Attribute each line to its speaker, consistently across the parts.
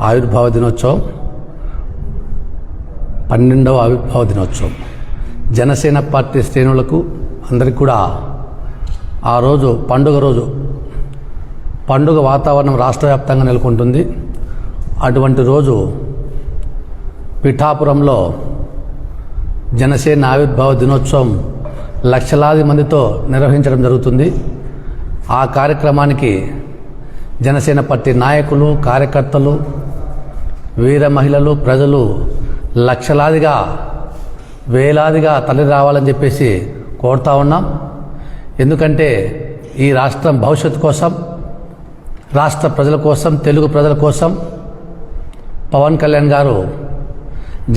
Speaker 1: ఆవిర్భావ దినోత్సవం, 12వ ఆవిర్భావ దినోత్సవం. జనసేన పార్టీ శ్రేణులకు అందరికీ కూడా ఆ రోజు పండుగ వాతావరణం రాష్ట్ర వ్యాప్తంగా నెలకొంటుంది. అటువంటి రోజు పిఠాపురంలో జనసేన ఆవిర్భావ దినోత్సవం లక్షలాది మందితో నిర్వహించడం జరుగుతుంది. ఆ కార్యక్రమానికి జనసేన పార్టీ నాయకులు, కార్యకర్తలు, వీర మహిళలు, ప్రజలు లక్షలాదిగా, వేలాదిగా తరలి రావాలని చెప్పేసి కోరుతా ఉన్నాం. ఎందుకంటే ఈ రాష్ట్రం భవిష్యత్తు కోసం, రాష్ట్ర ప్రజల కోసం, తెలుగు ప్రజల కోసం పవన్ కళ్యాణ్ గారు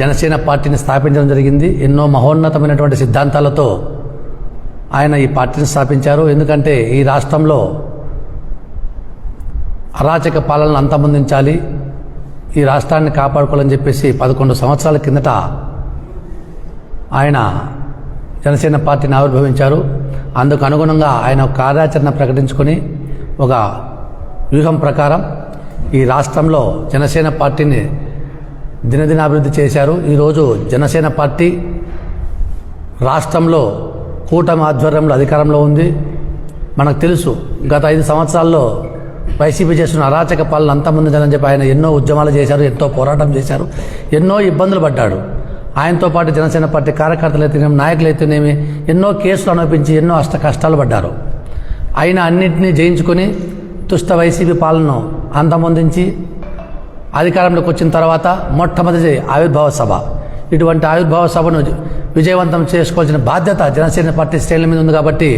Speaker 1: జనసేన పార్టీని స్థాపించడం జరిగింది. ఎన్నో మహోన్నతమైనటువంటి సిద్ధాంతాలతో ఆయన ఈ పార్టీని స్థాపించారు. ఎందుకంటే ఈ రాష్ట్రంలో అరాచక పాలనను అంతమొందించాలి, ఈ రాష్ట్రాన్ని కాపాడుకోవాలని చెప్పేసి 11 సంవత్సరాల కిందట ఆయన జనసేన పార్టీని ఆవిర్భవించారు. అందుకు అనుగుణంగా ఆయన ఒక కార్యాచరణ ప్రకటించుకొని ఒక వ్యూహం ప్రకారం ఈ రాష్ట్రంలో జనసేన పార్టీని దినదిన అభివృద్ధి చేశారు. ఈరోజు జనసేన పార్టీ రాష్ట్రంలో కూటమి ఆధ్వర్యంలో అధికారంలో ఉంది. మనకు తెలుసు, గత 5 సంవత్సరాల్లో వైసీపీ చేస్తున్న అరాచక పాలన అంతమొందించాలని చెప్పి ఆయన ఎన్నో ఉద్యమాలు చేశారు, ఎంతో పోరాటం చేశారు, ఎన్నో ఇబ్బందులు పడ్డాడు. ఆయనతో పాటు జనసేన పార్టీ కార్యకర్తలు అయితేనేమి, నాయకులు అయితేనేమి ఎన్నో కేసులు అనుభవించి ఎన్నో కష్టాలు పడ్డారు. ఆయన అన్నింటినీ జయించుకొని దుష్ట వైసీపీ పాలనను అంతమొందించి అధికారంలోకి వచ్చిన తర్వాత మొట్టమొదటి ఆవిర్భావ సభ. ఇటువంటి ఆవిర్భావ సభను విజయవంతం చేసుకోవాల్సిన బాధ్యత జనసేన పార్టీ శ్రేణుల మీద ఉంది. కాబట్టి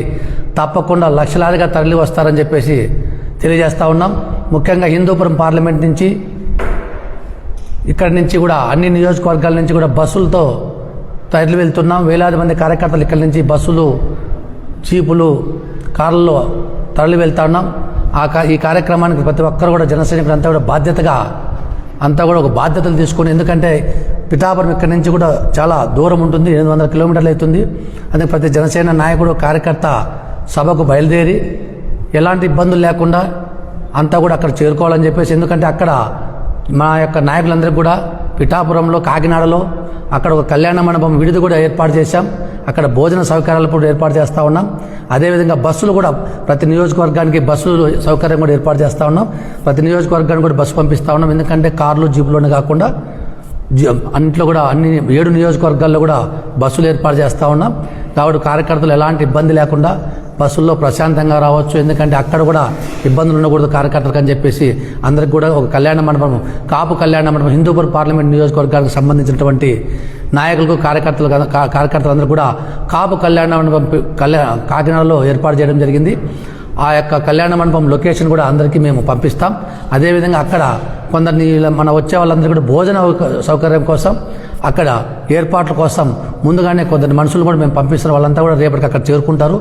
Speaker 1: తప్పకుండా లక్షలాదిగా తరలి వస్తారని చెప్పేసి తెలియజేస్తూ ఉన్నాం. ముఖ్యంగా హిందూపురం పార్లమెంట్ నుంచి, ఇక్కడి నుంచి కూడా అన్ని నియోజకవర్గాల నుంచి కూడా బస్సులతో తరలి వెళ్తున్నాం. వేలాది మంది కార్యకర్తలు ఇక్కడి నుంచి బస్సులు, జీపులు, కార్లలో తరలి వెళ్తా ఉన్నాం. ఈ కార్యక్రమానికి ప్రతి ఒక్కరు కూడా జనసైనికులు అంతా కూడా ఒక బాధ్యతలు తీసుకొని, ఎందుకంటే పిఠాపురం ఇక్కడి నుంచి కూడా చాలా దూరం ఉంటుంది, 800 కిలోమీటర్లు అవుతుంది. అందుకే ప్రతి జనసేన నాయకుడు, కార్యకర్త సభకు బయలుదేరి ఎలాంటి ఇబ్బందులు లేకుండా అంతా కూడా అక్కడ చేరుకోవాలని చెప్పేసి, ఎందుకంటే అక్కడ మా యొక్క నాయకులందరికీ కూడా పిఠాపురంలో, కాకినాడలో అక్కడ ఒక కళ్యాణ మండపం విడిది కూడా ఏర్పాటు చేశాం. అక్కడ భోజన సౌకర్యాలు కూడా ఏర్పాటు చేస్తూ ఉన్నాం. అదేవిధంగా బస్సులు కూడా ప్రతి నియోజకవర్గానికి బస్సులు సౌకర్యం కూడా ఏర్పాటు చేస్తూ ఉన్నాం. ప్రతి నియోజకవర్గానికి కూడా బస్సు పంపిస్తూ ఉన్నాం. ఎందుకంటే కార్లు, జీపులోనే కాకుండా అన్నింటిలో కూడా అన్ని 7 నియోజకవర్గాల్లో కూడా బస్సులు ఏర్పాటు చేస్తూ ఉన్నాం. కాబట్టి కార్యకర్తలు ఎలాంటి ఇబ్బంది లేకుండా బస్సుల్లో ప్రశాంతంగా రావచ్చు. ఎందుకంటే అక్కడ కూడా ఇబ్బందులు ఉండకూడదు కార్యకర్తలకు అని చెప్పేసి అందరికి కూడా ఒక కళ్యాణ మండపం, కాపు కళ్యాణ మండపం హిందూపురం పార్లమెంట్ నియోజకవర్గానికి సంబంధించినటువంటి నాయకులకు, కార్యకర్తలందరూ కూడా కాపు కళ్యాణ మండపం కాకినాడలో ఏర్పాటు చేయడం జరిగింది. ఆ యొక్క కళ్యాణ మండపం లొకేషన్ కూడా అందరికీ మేము పంపిస్తాం. అదేవిధంగా అక్కడ కొందరిని మన వచ్చే వాళ్ళందరూ కూడా భోజన సౌకర్యం కోసం, అక్కడ ఏర్పాట్ల కోసం ముందుగానే కొందరు మనుషులు కూడా మేము పంపిస్తాం. వాళ్ళంతా కూడా రేపటికి అక్కడ చేరుకుంటారు.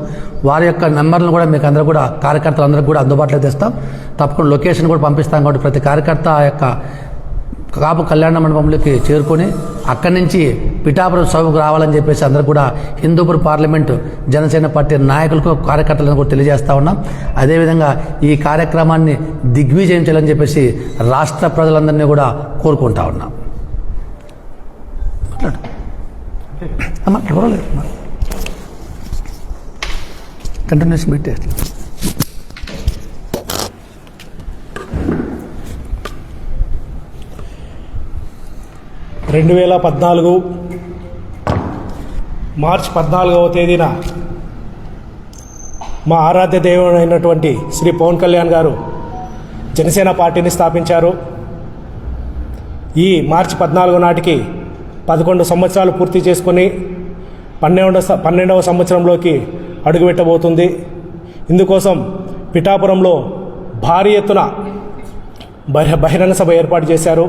Speaker 1: వారి యొక్క నెంబర్లను కూడా మీకు అందరూ కూడా కార్యకర్తలందరికీ కూడా అందుబాటులో తెస్తాం. తప్పకుండా లొకేషన్ కూడా పంపిస్తాం. కాబట్టి ప్రతి కార్యకర్త ఆ యొక్క కాపు కళ్యాణ మండపంలోకి చేరుకొని అక్కడి నుంచి పిఠాపురం సభకు రావాలని చెప్పేసి అందరూ కూడా హిందూపురం పార్లమెంటు జనసేన పార్టీ నాయకులకు, కార్యకర్తలను కూడా తెలియజేస్తూ ఉన్నాం. అదేవిధంగా ఈ కార్యక్రమాన్ని దిగ్విజయం చేయాలని చెప్పేసి రాష్ట్ర ప్రజలందరినీ కూడా కోరుకుంటా ఉన్నాం. కంటిన్యూషన్ పెట్టే
Speaker 2: 2014 మార్చి 14వ తేదీన మా ఆరాధ్య దేవుడైనటువంటి శ్రీ పవన్ కళ్యాణ్ గారు జనసేన పార్టీని స్థాపించారు. ఈ మార్చి 14 నాటికి 11 సంవత్సరాలు పూర్తి చేసుకొని 12వ సంవత్సరంలోకి అడుగుపెట్టబోతుంది. ఇందుకోసం పిఠాపురంలో భారీ ఎత్తున బహిరంగ సభ ఏర్పాటు చేశారు.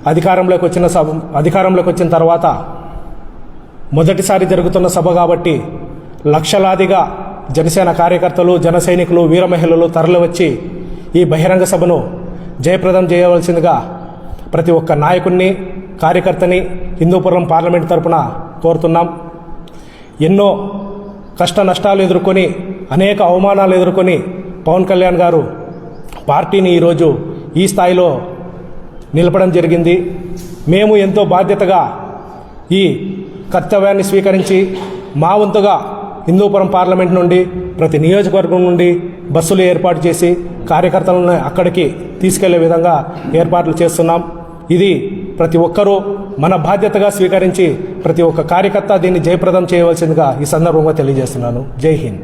Speaker 2: అధికారంలోకి వచ్చిన తర్వాత మొదటిసారి జరుగుతున్న సభ కాబట్టి లక్షలాదిగా జనసేన కార్యకర్తలు, జన సైనికులు, వీర మహిళలు తరలివచ్చి ఈ బహిరంగ సభను జయప్రదం చేయవలసిందిగా ప్రతి ఒక్క నాయకుడిని, కార్యకర్తని హిందూపురం పార్లమెంట్ తరపున కోరుతున్నాం. ఎన్నో కష్ట నష్టాలు ఎదుర్కొని, అనేక అవమానాలు ఎదుర్కొని పవన్ కళ్యాణ్ గారు పార్టీని ఈరోజు ఈ స్థాయిలో నిలపడం జరిగింది. మేము ఎంతో బాధ్యతగా ఈ కర్తవ్యాన్ని స్వీకరించి మా వంతుగా హిందూపురం పార్లమెంట్ నుండి ప్రతి నియోజకవర్గం నుండి బస్సులు ఏర్పాటు చేసి కార్యకర్తలను అక్కడికి తీసుకెళ్లే విధంగా ఏర్పాట్లు చేస్తున్నాం. ఇది ప్రతి ఒక్కరూ మన బాధ్యతగా స్వీకరించి ప్రతి ఒక్క కార్యకర్త దీన్ని జయప్రదం చేయవలసిందిగా ఈ సందర్భంగా తెలియజేస్తున్నాను. జై హింద్.